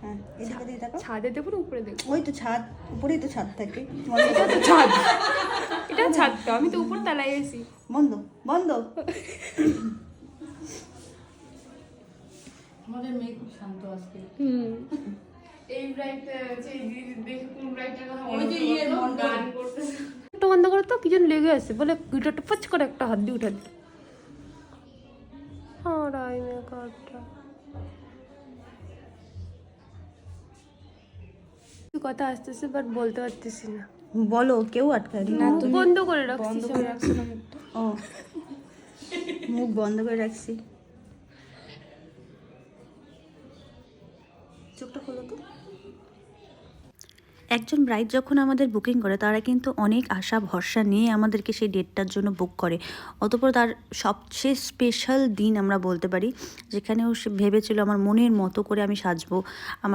হ্যাঁ, এদিকে দিয়ে তাকাও। ছাদে দেবো না উপরে দেবো? ওই তো ছাদ, উপরেই তো ছাদ থাকে। এটা তো ছাদ, এটা ছাদ তো, আমি তো উপর তলায় এসি। বন্ধ বন্ধ। আমাদের মেয়ে খুব শান্ত আজকে। এই ব্রাইট দেখে কোন ব্রাইটের কথা ওই যে ইয়ে মন্ডল। গান করতেছে। একটু বন্ধ করে তো, কি যেন লেগে আছে বলে গিটারটা পচ করে একটা হাত দিয়ে উঠে দিল। আর আই মেকআপটা কথা আসতেছে বাট বলতে পারতেছি না। বলো, কেউ আটকায়নি। না, তুমি বন্ধ করে রাখছি। বন্ধ করে রাখছিলাম একটু। ও, মুখ বন্ধ করে রাখছি। চোখটা খোলো তো। একজন ব্রাইড যখন আমাদের বুকিং করে, তারা কিন্তু অনেক আশা ভরসা নিয়ে আমাদেরকে সেই ডেটটার জন্য বুক করে। অতঃপর তার সবচেয়ে স্পেশাল দিন আমরা বলতে পারি, যেখানেও সে ভেবেছিল আমার মনের মতো করে আমি সাজবো, আমার